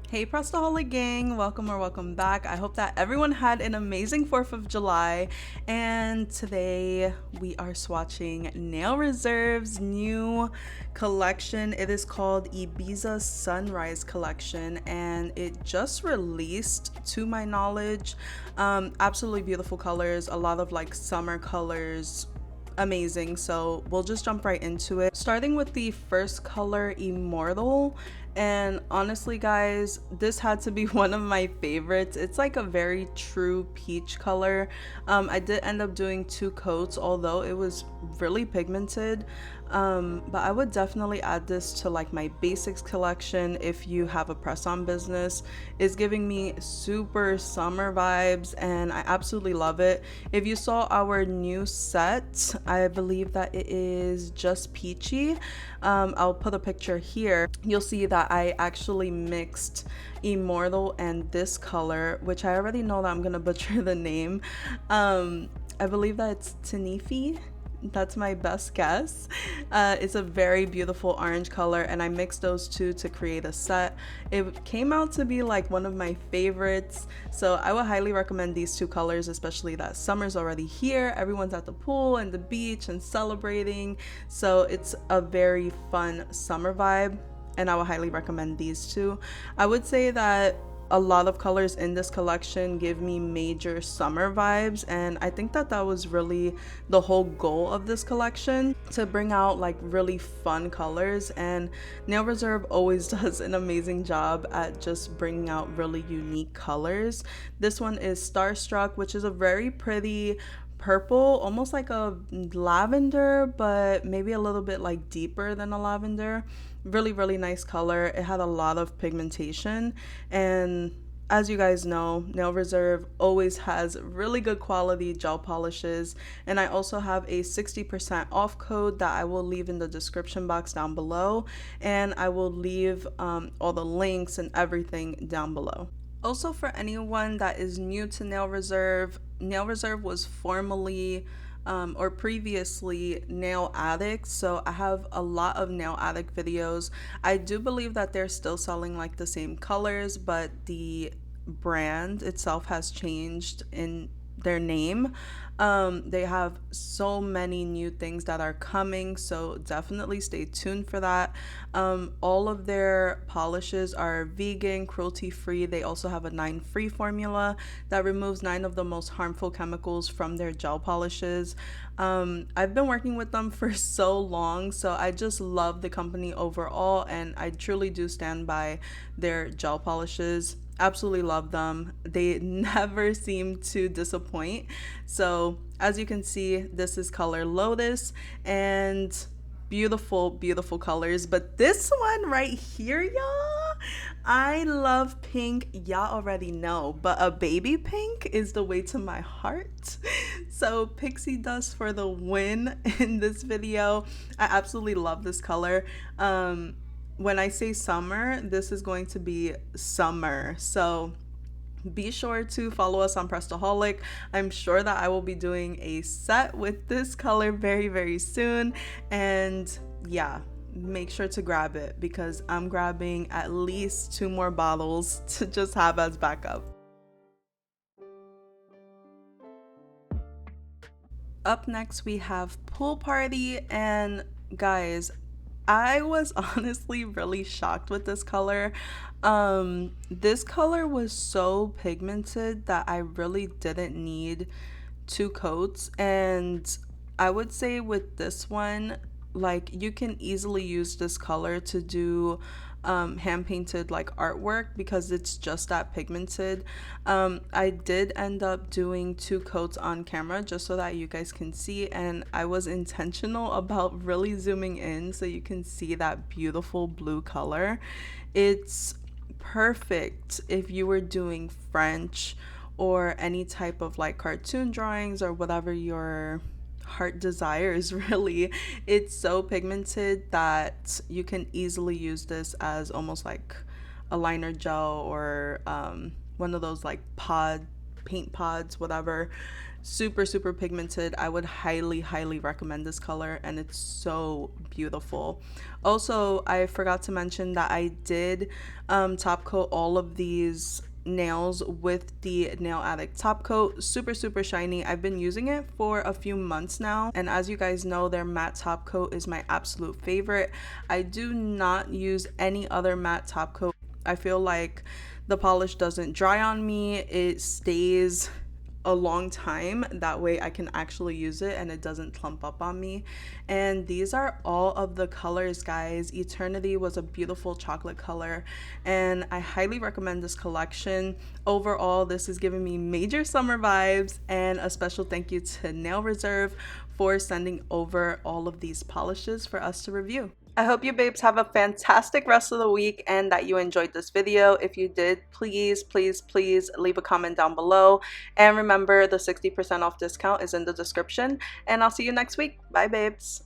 Hey Prestaholic gang, welcome or welcome back. I hope that everyone had an amazing 4th of July, and today we are swatching Nail Reserve's new collection. It is called Ibiza Sunrise Collection and it just released to my knowledge. Absolutely beautiful colors, a lot of like summer colors, amazing. So we'll just jump right into it, starting with the first color, Immortal. And honestly guys, this had to be one of my favorites. It's like a very true peach color. I did end up doing 2 coats, although it was really pigmented. But I would definitely add this to like my basics collection if you have a press-on business. It's giving me super summer vibes and I absolutely love it. If you saw our new set, I believe that it is just peachy. I'll put a picture here. You'll see that I actually mixed Immortal and this color, which I already know that I'm gonna butcher the name. I believe that it's Tenerife. That's my best guess. It's a very beautiful orange color and I mixed those two to create a set. It came out to be like one of my favorites, so I would highly recommend these 2 colors, especially that summer's already here. Everyone's at the pool and the beach and celebrating, so it's a very fun summer vibe and I would highly recommend these 2. I would say that a lot of colors in this collection give me major summer vibes, and I think that that was really the whole goal of this collection, to bring out like really fun colors. And Nail Reserve always does an amazing job at just bringing out really unique colors. This one is Starstruck, which is a very pretty purple, almost like a lavender, but maybe a little bit like deeper than a lavender. Really nice color. It had a lot of pigmentation, and as you guys know, Nail Reserve always has really good quality gel polishes, and I also have a 60% off code that I will leave in the description box down below, and I will leave all the links and everything down below. Also, for anyone that is new to Nail Reserve was formerly or previously Nail Addict, so I have a lot of Nail Addict videos. I do believe that they're still selling like the same colors, but the brand itself has changed in their name. They have so many new things that are coming, so definitely stay tuned for that. All of their polishes are vegan, cruelty free. They also have a 9 free formula that removes 9 of the most harmful chemicals from their gel polishes. I've been working with them for so long, so I just love the company overall, and I truly do stand by their gel polishes. Absolutely love them. They never seem to disappoint. So as you can see, this is color Lotus, and beautiful colors. But this one right here, y'all, I love pink. Y'all already know, but a baby pink is the way to my heart. So Pixie Dust for the win in this video. I absolutely love this color. When I say summer, this is going to be summer. So be sure to follow us on Prestaholic. I'm sure that I will be doing a set with this color very soon. And yeah, make sure to grab it because I'm grabbing at least 2 more bottles to just have as backup. Up next, we have Pool Party, and guys, I was honestly really shocked with this color. This color was so pigmented that I really didn't need 2 coats, and I would say with this one, like you can easily use this color to do hand painted like artwork because it's just that pigmented. I did end up doing 2 coats on camera just so that you guys can see, and I was intentional about really zooming in so you can see that beautiful blue color. It's perfect if you were doing French or any type of like cartoon drawings or whatever your heart desires. Really, it's so pigmented that you can easily use this as almost like a liner gel or one of those like paint pods, whatever. super pigmented. I would highly recommend this color, and it's so beautiful. Also, I forgot to mention that I did top coat all of these nails with the Nail Addict top coat. Super shiny. I've been using it for a few months now, and as you guys know, their matte top coat is my absolute favorite. I do not use any other matte top coat. I feel like the polish doesn't dry on me. It stays a long time, that way I can actually use it and it doesn't clump up on me. And these are all of the colors, guys. Eternity was a beautiful chocolate color, and I highly recommend this collection. Overall, this is giving me major summer vibes, and a special thank you to Nail Reserve for sending over all of these polishes for us to review. I hope you babes have a fantastic rest of the week and that you enjoyed this video. If you did, please leave a comment down below. And remember, the 60% off discount is in the description. And I'll see you next week. Bye, babes.